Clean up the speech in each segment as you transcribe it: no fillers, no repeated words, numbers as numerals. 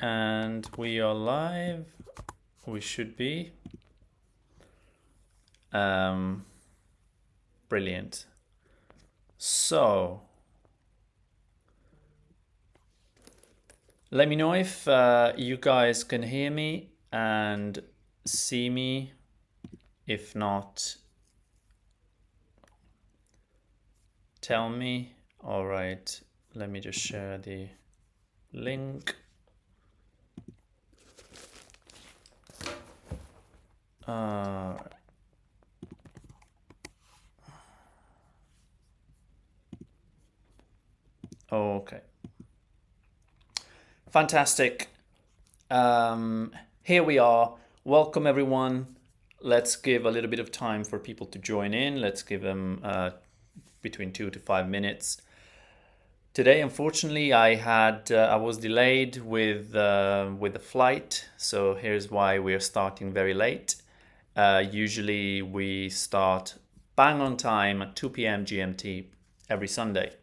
And we are live. We should be. Brilliant. So, let me know if you guys can hear me and see me. If not, tell me. All right, let me just share the link. Okay. Fantastic. Here we are. Welcome, everyone. Let's give a little bit of time for people to join in. Let's give them between 2 to 5 minutes. Today, unfortunately, I was delayed with the flight, so here's why we are starting very late. Usually, we start bang on time at 2 p.m. GMT every Sunday.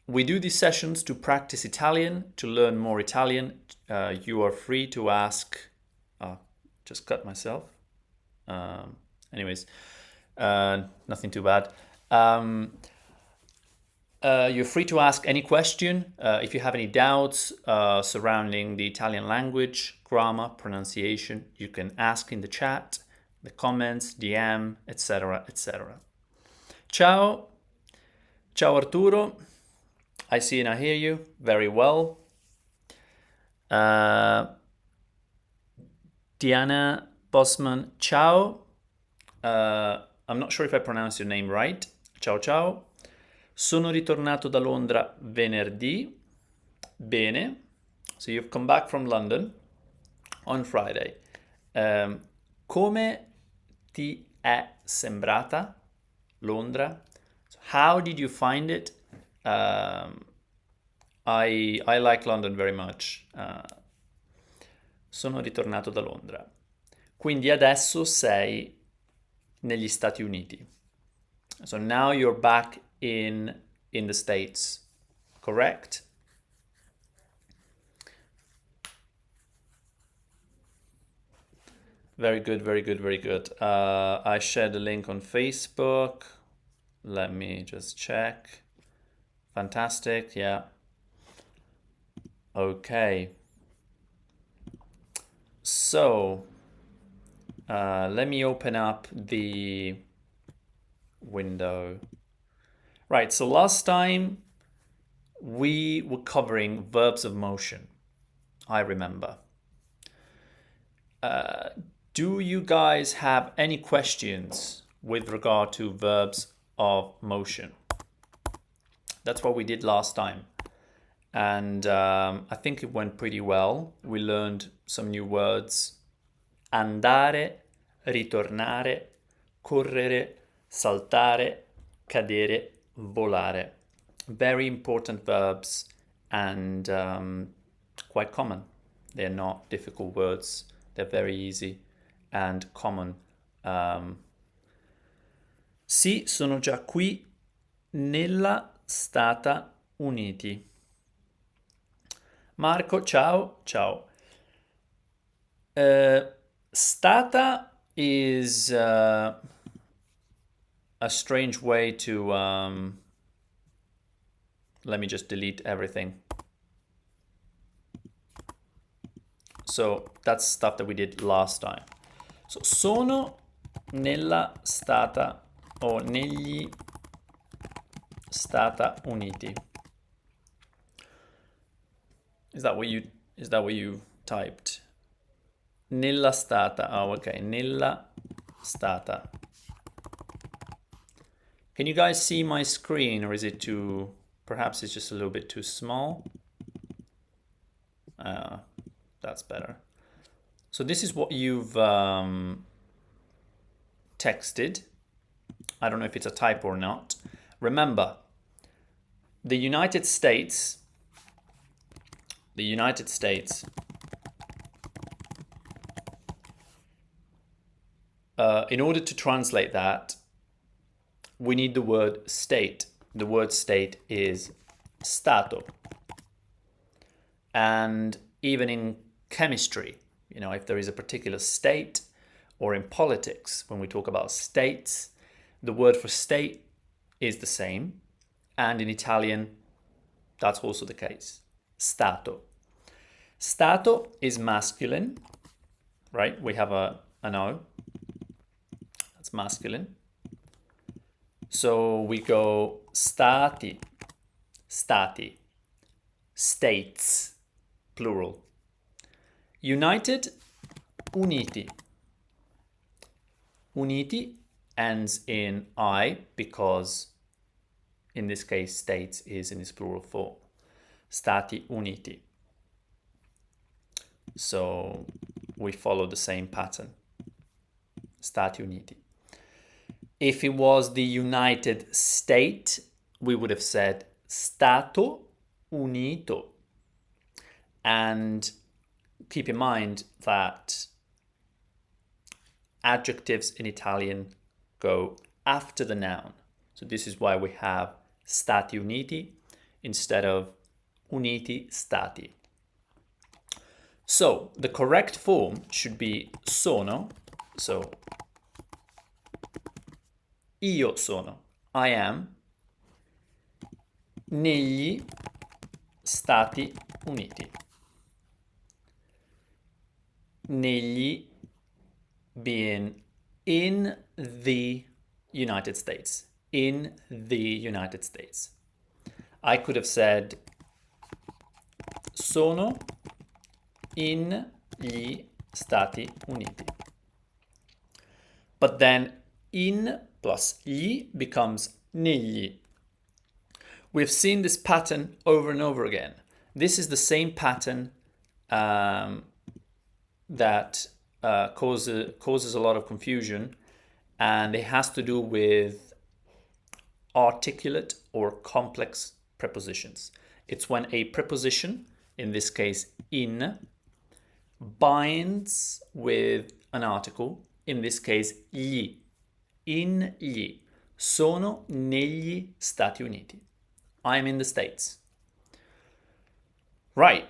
We do these sessions to practice Italian, to learn more Italian. You are free to ask. Just cut myself. Anyways, nothing too bad. You're free to ask any question. If you have any doubts surrounding the Italian language, grammar, pronunciation, you can ask in the chat, the comments, DM, etc., etc. Ciao. Ciao Arturo. I see and I hear you very well. Diana Bosman, ciao. I'm not sure if I pronounced your name right. Ciao ciao. Sono ritornato da Londra venerdì. Bene. So you've come back from London on Friday. Come ti è sembrata Londra? So how did you find it? I like London very much. Sono ritornato da Londra. Quindi adesso sei negli Stati Uniti. So now you're back in the States, correct? Very good, very good, very good. I shared the link on Facebook. Let me just check. Fantastic, yeah. Okay. So, let me open up the window. Right, so last time we were covering verbs of motion, I remember. Do you guys have any questions with regard to verbs of motion? That's what we did last time. And I think it went pretty well. We learned some new words. Andare, ritornare, correre, saltare, cadere, volare. Very important verbs and quite common. They're not difficult words. They're very easy and common. Sì, sono già qui nella Stata Uniti. Marco, ciao, ciao. Stata is a strange way to. Let me just delete everything. So that's stuff that we did last time. So sono nella Stata o negli Stata Uniti. Is that what you typed? Nella Stata. Oh, okay. Nella Stata. Can you guys see my screen, or is it too? Perhaps it's just a little bit too small. That's better. So this is what you've texted. I don't know if it's a typo or not. Remember, the United States, in order to translate that, we need the word state. The word state is stato. And even in chemistry, you know, if there is a particular state, or in politics, when we talk about states, the word for state is the same. And in Italian, that's also the case. Stato. Stato is masculine, right? We have an O. That's masculine. So we go stati, stati, states, plural. United, uniti. Uniti ends in I because in this case states is in its plural form. Stati uniti. So we follow the same pattern. Stati Uniti. If it was the United States, we would have said Stato Unito. And keep in mind that adjectives in Italian go after the noun. So this is why we have Stati Uniti instead of Uniti Stati. So the correct form should be sono. So io sono, I am, negli Stati Uniti. Negli being in the United States. In the United States. I could have said sono in gli Stati Uniti. But then in plus gli becomes negli. We've seen this pattern over and over again. This is the same pattern that causes a lot of confusion, and it has to do with articulate or complex prepositions. It's when a preposition, in this case in, binds with an article, in this case gli, in gli. Sono negli Stati Uniti. I'm in the States. Right.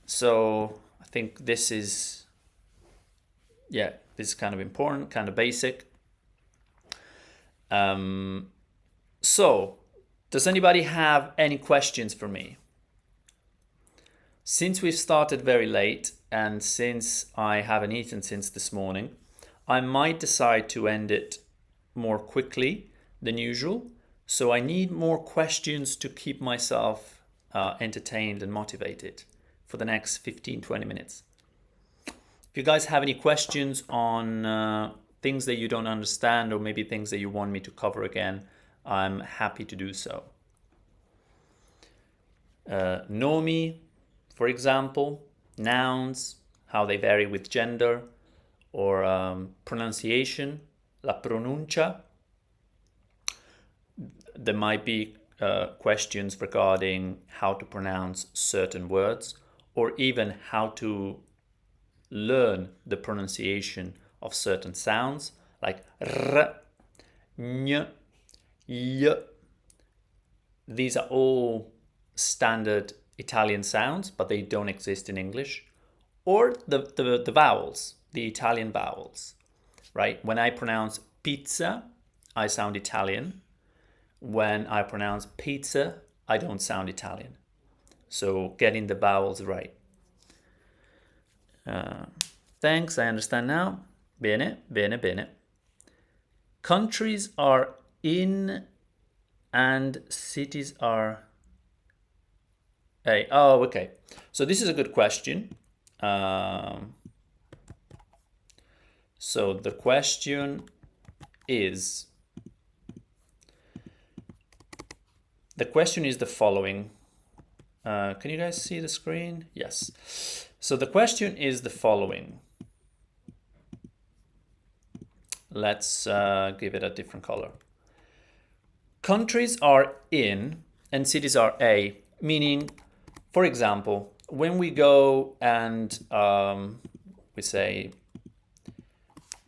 So I think this is, this is kind of important, kind of basic. So, does anybody have any questions for me? Since we've started very late and since I haven't eaten since this morning, I might decide to end it more quickly than usual. So I need more questions to keep myself entertained and motivated for the next 15-20 minutes. If you guys have any questions on things that you don't understand or maybe things that you want me to cover again, I'm happy to do so. Nomi, for example, nouns, how they vary with gender, or pronunciation, la pronuncia. There might be questions regarding how to pronounce certain words, or even how to learn the pronunciation of certain sounds, like r, n, y. These are all standard Italian sounds, but they don't exist in English. Or the vowels, the Italian vowels, right? When I pronounce pizza, I sound Italian. When I pronounce pizza, I don't sound Italian. So getting the vowels right. Thanks, I understand now. Bene, bene, bene. Countries are in and cities are a. Oh, okay. So this is a good question. So the question is the following. Can you guys see the screen? Yes. So the question is the following. Let's give it a different color. Countries are in and cities are a, meaning, for example, when we go and we say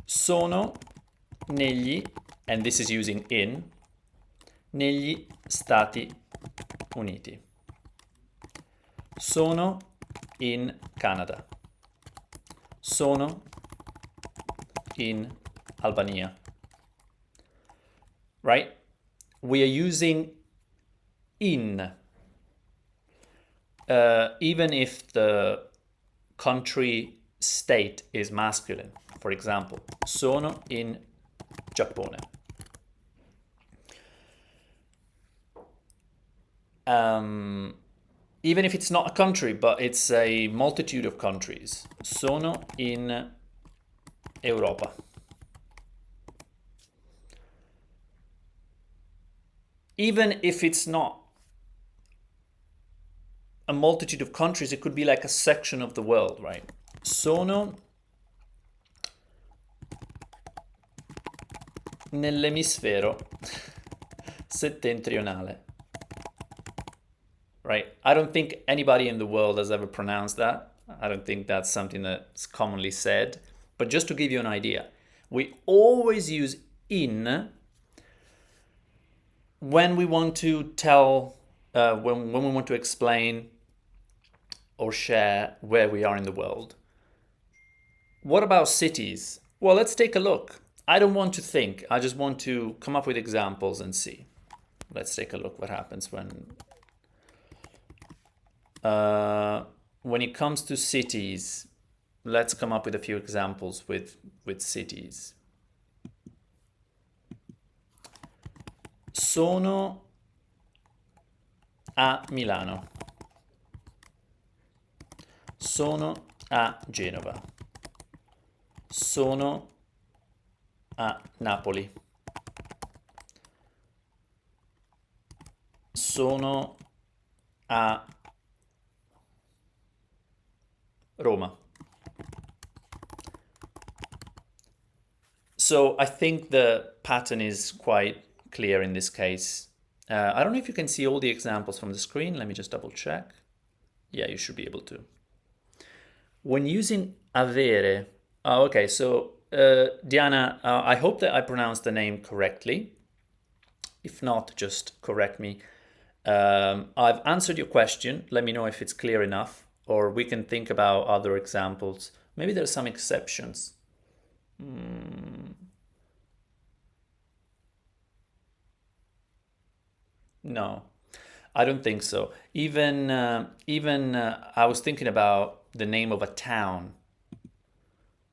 sono negli, and this is using in, negli Stati Uniti. Sono in Canada. Sono in Albania. Right? We are using in, even if the country state is masculine. For example, sono in Giappone. Even if it's not a country, but it's a multitude of countries. Sono in Europa. Even if it's not a multitude of countries, it could be like a section of the world, right? Sono nell'emisfero settentrionale. Right? I don't think anybody in the world has ever pronounced that. I don't think that's something that's commonly said. But just to give you an idea, we always use in when we want to tell, when we want to explain or share where we are in the world. What about cities? Well, let's take a look. I don't want to think. I just want to come up with examples and see. Let's take a look what happens when it comes to cities. Let's come up with a few examples with cities. Sono a Milano. Sono a Genova. Sono a Napoli. Sono a Roma. So I think the pattern is quite clear in this case. I don't know if you can see all the examples from the screen. Let me just double check. Yeah, you should be able to. When using avere, okay, so Diana, I hope that I pronounced the name correctly. If not, just correct me. I've answered your question. Let me know if it's clear enough, or we can think about other examples. Maybe there are some exceptions. No, I don't think so. Even I was thinking about the name of a town.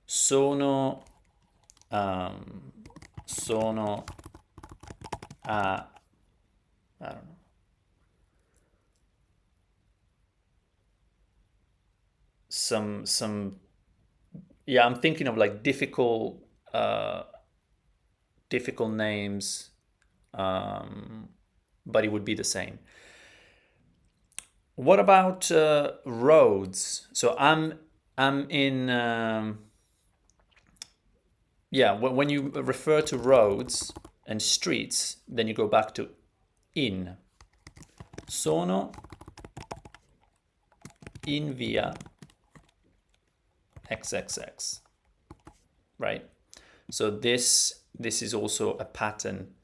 Sono sono a, I don't know. Some yeah, I'm thinking of like difficult names, but it would be the same. What about roads? So I'm in yeah, when you refer to roads and streets, then you go back to in. Sono in via XXX, right? So this is also a pattern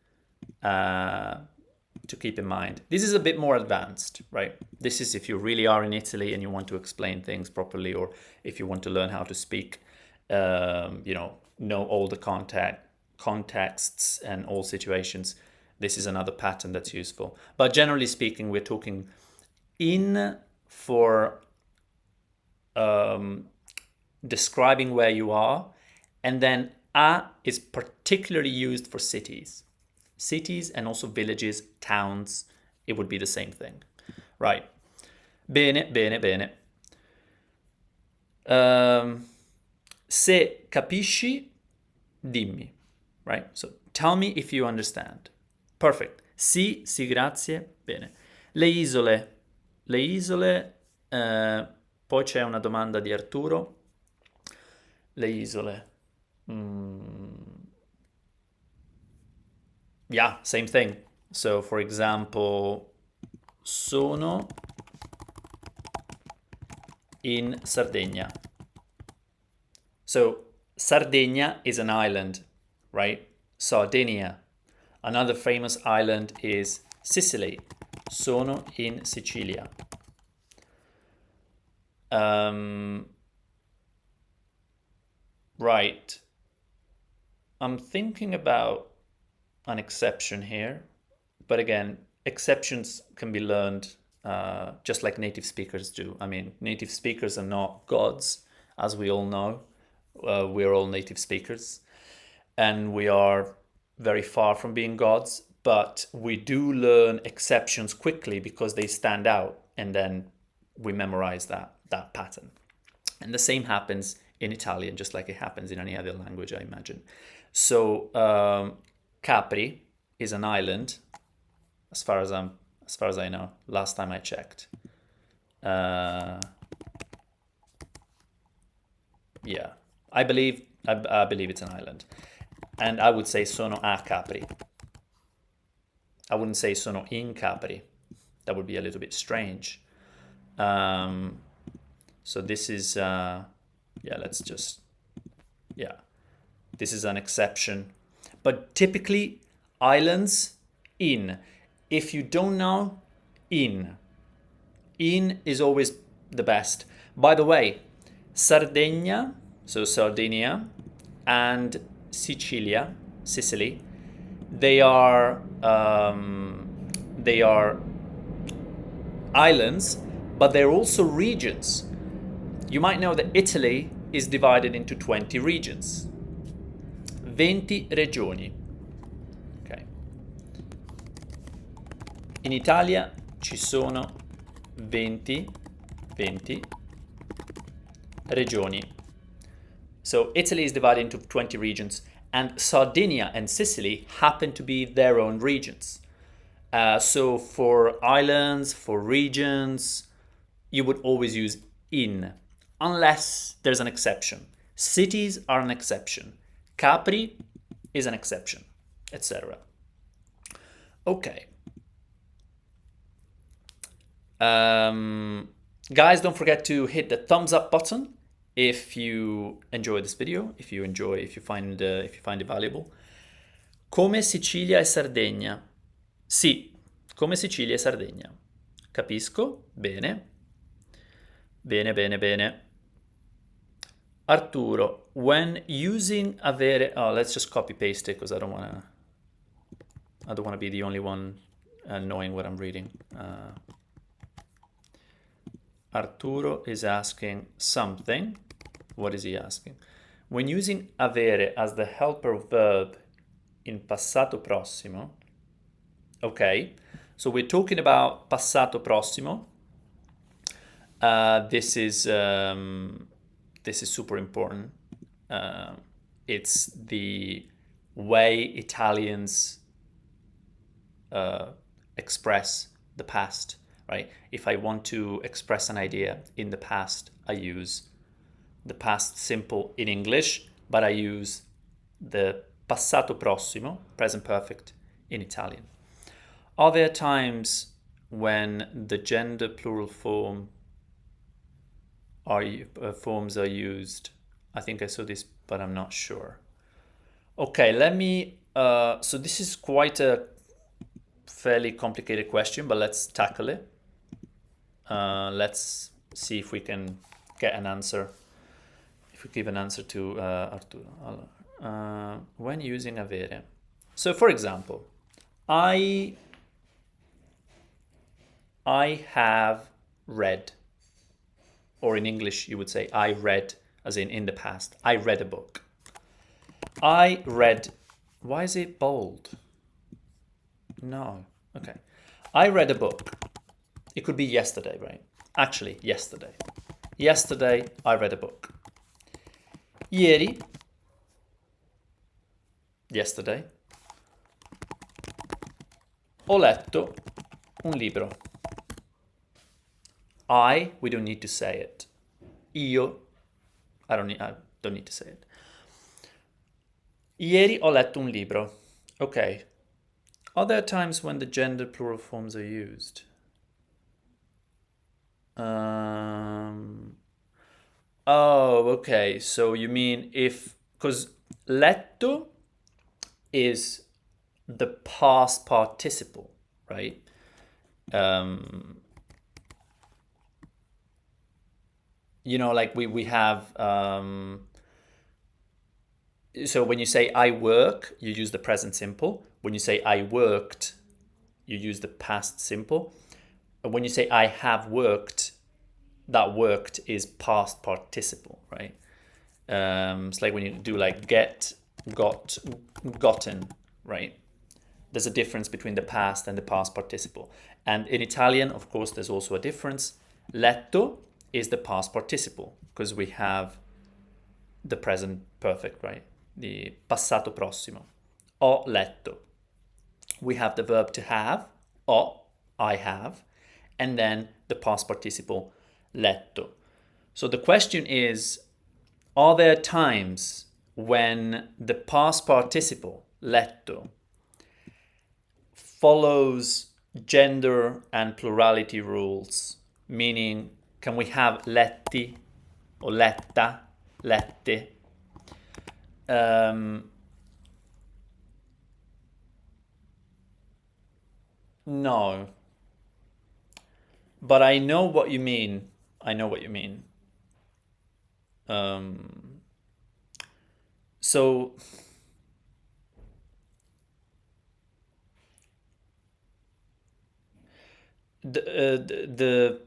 to keep in mind. This is a bit more advanced, right? This is if you really are in Italy and you want to explain things properly, or if you want to learn how to speak, know all the contexts and all situations. This is another pattern that's useful. But generally speaking, we're talking in for describing where you are, and then a is particularly used for cities. Cities and also villages, towns, it would be the same thing. Right. Bene, bene, bene. Se capisci, dimmi. Right? So tell me if you understand. Perfect. Sì, sì, grazie. Bene. Le isole, poi c'è una domanda di Arturo. Le isole. Yeah, same thing. So, for example, sono in Sardegna. So, Sardinia is an island, right? Sardinia. Another famous island is Sicily. Sono in Sicilia. Right. I'm thinking about an exception here, but again, exceptions can be learned just like native speakers do. I mean, native speakers are not gods, as we all know. We're all native speakers, and we are very far from being gods, but we do learn exceptions quickly because they stand out, and then we memorize that pattern. And the same happens in Italian, just like it happens in any other language, I imagine. So Capri is an island, as far as I know. Last time I checked. Yeah, I believe it's an island, and I would say sono a Capri. I wouldn't say sono in Capri. That would be a little bit strange. So this is this is an exception. But typically, islands, in. If you don't know, in. In is always the best. By the way, Sardinia, so Sardinia, and Sicilia, Sicily, they are islands, but they're also regions. You might know that Italy is divided into 20 regions. 20 regioni. Okay. In Italia ci sono 20 regioni. So Italy is divided into 20 regions, and Sardinia and Sicily happen to be their own regions. So for islands, for regions, you would always use in, unless there's an exception. Cities are an exception. Capri is an exception, etc. Okay. Guys, don't forget to hit the thumbs up button if you enjoy this video, if you find it valuable. Come Sicilia e Sardegna. Sì, come Sicilia e Sardegna. Capisco, bene. Bene. Arturo, when using avere, let's just copy paste it because I don't want to be the only one knowing what I'm reading. Arturo is asking something. What is he asking? When using avere as the helper verb in passato prossimo, okay, so we're talking about passato prossimo. This is super important. It's the way Italians express the past, right? If I want to express an idea in the past, I use the past simple in English, but I use the passato prossimo, present perfect, in Italian. Are there times when the gender plural forms are used? I think I saw this, but I'm not sure. Okay, let me, so this is quite a fairly complicated question, but let's tackle it. Let's see if we can get an answer. If we give an answer to Arturo. When using avere. So for example, I have read, or in English you would say I read, as in the past. I read a book. I read, why is it bold? No, okay. I read a book. It could be yesterday, right? Actually, yesterday. Yesterday, I read a book. Ieri, yesterday, ho letto un libro. We don't need to say it. Io, I don't need to say it. Ieri ho letto un libro. Okay. Are there times when the gender plural forms are used? Oh, okay. So you mean if, because letto is the past participle, right? you know, like we have, so when you say I work, you use the present simple. When you say I worked, you use the past simple. And when you say I have worked, that worked is past participle, right? It's like when you do like get, got, gotten, right? There's a difference between the past and the past participle. And in Italian, of course, there's also a difference. Letto is the past participle because we have the present perfect, right? The passato prossimo. Ho letto. We have the verb to have, ho, I have, and then the past participle, letto. So the question is, are there times when the past participle, letto, follows gender and plurality rules? Meaning, can we have letti or letta, lette? No. But I know what you mean. I know what you mean. So the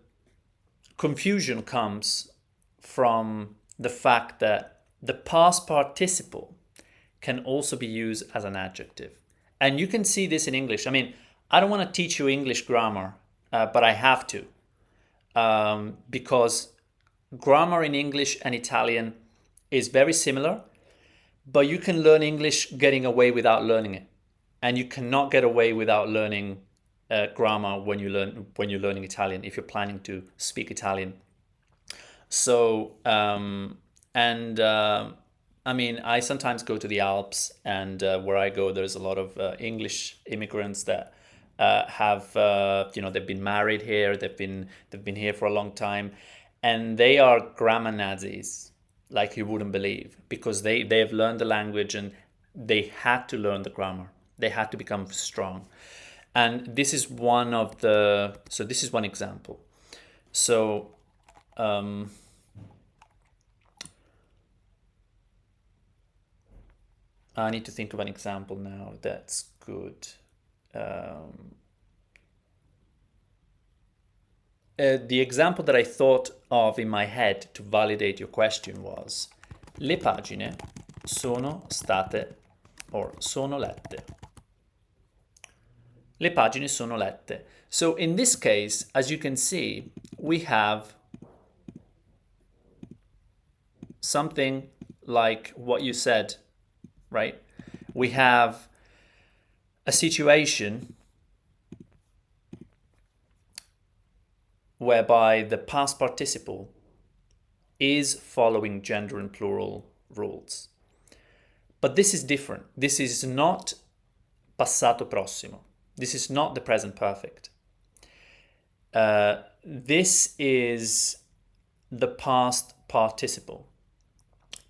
confusion comes from the fact that the past participle can also be used as an adjective. And you can see this in English. I mean, I don't want to teach you English grammar, but I have to. Because grammar in English and Italian is very similar, but you can learn English getting away without learning it. And you cannot get away without learning grammar when you're learning Italian, if you're planning to speak Italian. So, I mean, I sometimes go to the Alps, and where I go, there's a lot of English immigrants that have, they've been married here, they've been here for a long time, and they are grammar Nazis, like you wouldn't believe, because they have learned the language and they had to learn the grammar. They had to become strong. And this is one example. So, I need to think of an example now that's good. The example that I thought of in my head to validate your question was: le pagine sono state or sono lette. Le pagine sono lette. So in this case, as you can see, we have something like what you said, right? We have a situation whereby the past participle is following gender and plural rules. But this is different. This is not passato prossimo. This is not the present perfect. This is the past participle.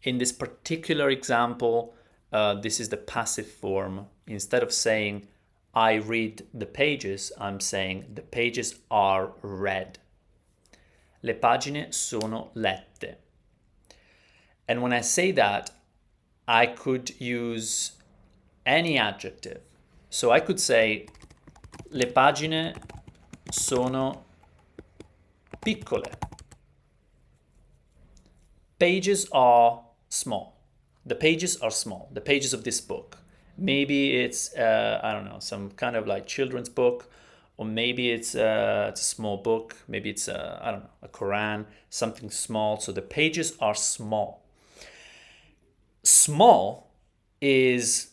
In this particular example, this is the passive form. Instead of saying I read the pages, I'm saying the pages are read. Le pagine sono lette. And when I say that, I could use any adjective. So I could say le pagine sono piccole. Pages are small. The pages are small. The pages of this book. Maybe it's, I don't know, some kind of like children's book, or maybe it's a small book. Maybe it's, I don't know, a Quran, something small. So the pages are small. Small is,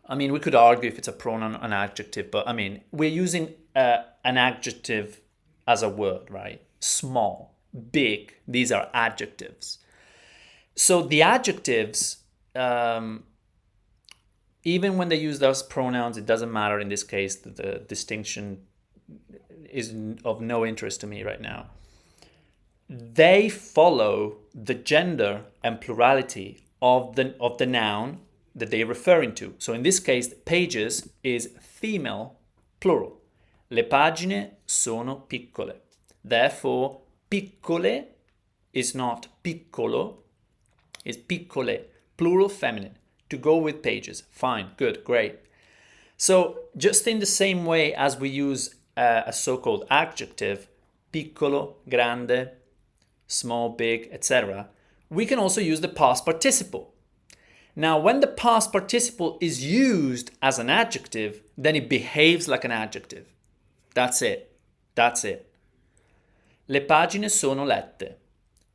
I mean, we could argue if it's a pronoun, an adjective, but I mean, we're using an adjective as a word, right? Small, big, these are adjectives. So the adjectives, even when they use those pronouns, it doesn't matter in this case. The distinction is of no interest to me right now. They follow the gender and plurality of the noun that they're referring to. So in this case, pages is female plural. Le pagine sono piccole. Therefore, piccole is not piccolo, it's piccole, plural feminine, to go with pages. Fine, good, great. So just in the same way as we use a so-called adjective, piccolo, grande, small, big, etc., we can also use the past participle. Now, when the past participle is used as an adjective, then it behaves like an adjective. That's it. That's it. Le pagine sono lette.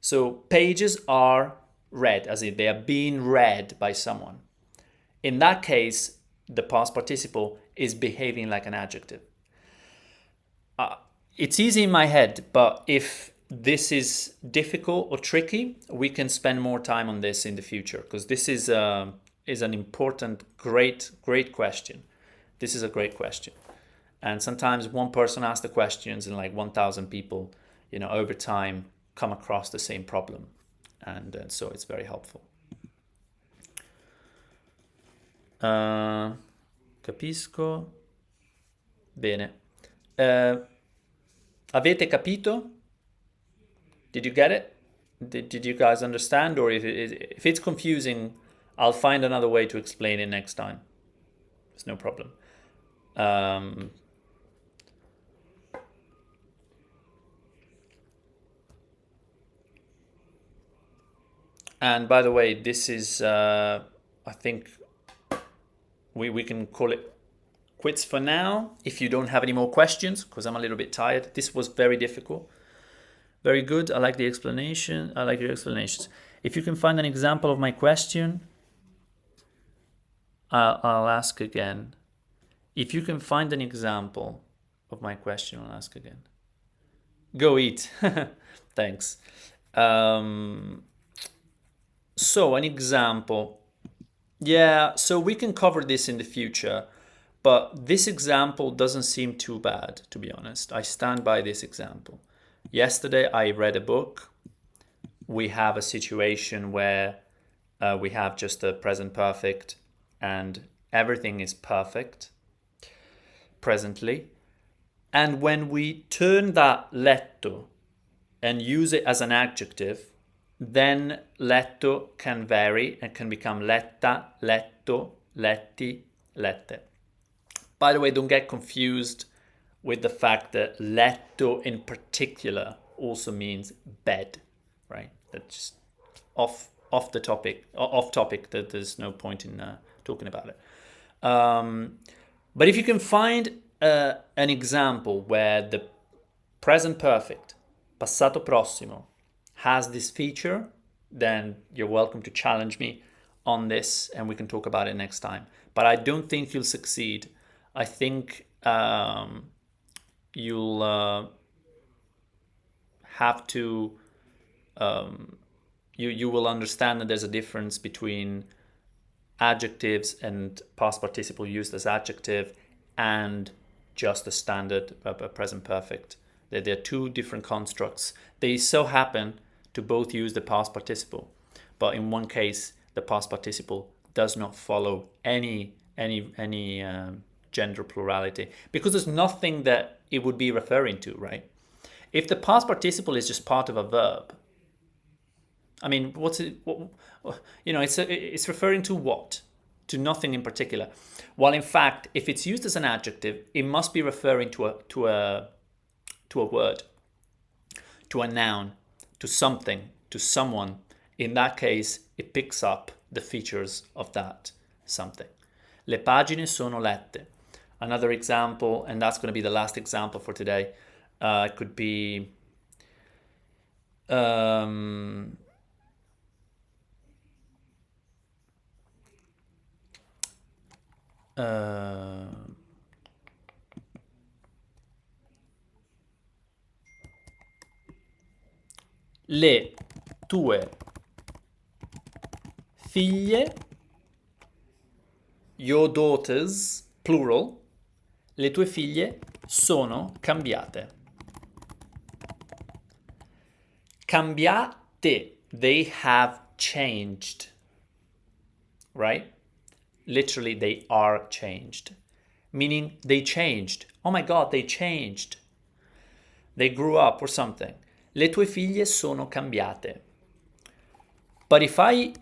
So pages are read, as if they are being read by someone. In that case, the past participle is behaving like an adjective. It's easy in my head, but if this is difficult or tricky, we can spend more time on this in the future, because this is an important, great question. This is a great question. And sometimes one person asks the questions and like 1,000 people, over time come across the same problem. And so it's very helpful. Capisco. Bene. Avete capito? Did you get it? Did you guys understand? Or if it's confusing, I'll find another way to explain it next time. It's no problem. And by the way, this is, I think we can call it quits for now if you don't have any more questions, because I'm a little bit tired. This was very difficult. Very good. I like the explanation. I like your explanations. If you can find an example of my question, I'll ask again. If you can find an example of my question, I'll ask again. Go eat. Thanks. So an example. Yeah, so we can cover this in the future, but this example doesn't seem too bad, to be honest. I stand by this example. Yesterday I read a book. We have a situation where we have just a present perfect and everything is perfect presently. And when we turn that letto and use it as an adjective, then letto can vary and can become letta, letto, letti, lette. By the way, don't get confused with the fact that letto in particular also means bed, right? That's just off topic, that there's no point in talking about it. But if you can find an example where the present perfect, passato prossimo, has this feature, then you're welcome to challenge me on this and we can talk about it next time. But I don't think you'll succeed. I think you'll have to, you will understand that there's a difference between adjectives and past participle used as adjective and just a standard present perfect. They're two different constructs. They so happen to both use the past participle, but in one case the past participle does not follow any gender plurality, because there's nothing that it would be referring to, right? If the past participle is just part of a verb, I mean, what's it? It's referring to what? To nothing in particular. While in fact, if it's used as an adjective, it must be referring to a word, to a noun, to something, to someone. In that case, it picks up the features of that something. Le pagine sono lette. Another example, and that's going to be the last example for today, could be le tue figlie, your daughters, plural, le tue figlie sono cambiate. Cambiate, they have changed, right? Literally, they are changed, meaning they changed. Oh my God, they changed. They grew up or something. Le tue figlie sono cambiate. But if I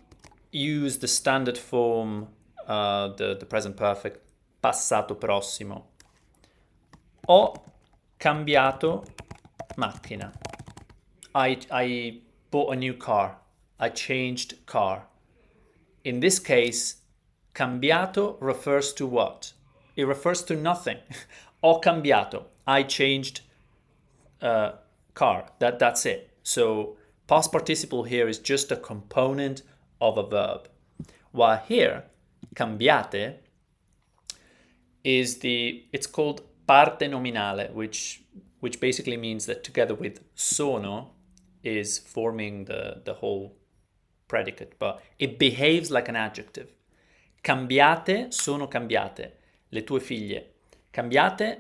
use the standard form, the present perfect, passato prossimo, ho cambiato macchina. I bought a new car. I changed car. In this case, cambiato refers to what? It refers to nothing. Ho cambiato. I changed car. That's it. So past participle here is just a component of a verb. While here, cambiate is it's called parte nominale, which basically means that together with sono is forming the whole predicate, but it behaves like an adjective. Cambiate, sono cambiate. Le tue figlie. Cambiate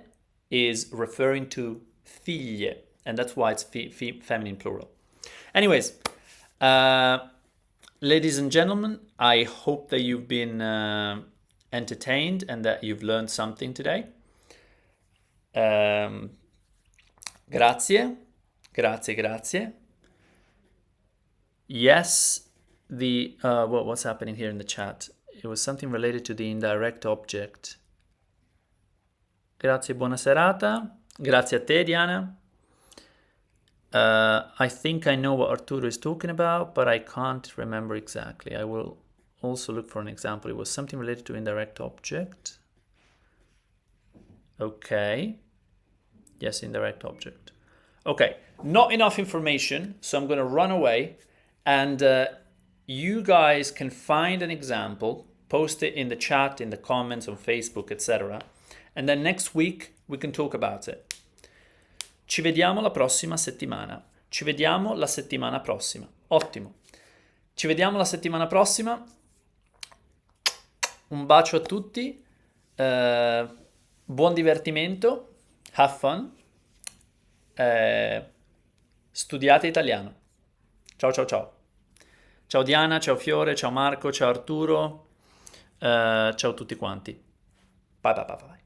is referring to figlie, and that's why it's feminine plural. Anyways, ladies and gentlemen, I hope that you've been entertained and that you've learned something today. Grazie. Yes, what's happening here in the chat? It was something related to the indirect object. Grazie, buona serata. Grazie a te, Diana. I think I know what Arturo is talking about, but I can't remember exactly. I will also look for an example. It was something related to indirect object. Okay. Yes, indirect object. Okay, not enough information, so I'm going to run away, and you guys can find an example, post it in the chat, in the comments on Facebook, etc. And then next week we can talk about it. Ci vediamo la prossima settimana. Ci vediamo la settimana prossima. Ottimo. Ci vediamo la settimana prossima. Un bacio a tutti. Buon divertimento. Have fun. Studiate italiano. Ciao ciao ciao. Ciao Diana, ciao Fiore, ciao Marco, ciao Arturo. Ciao a tutti quanti. Bye bye bye bye.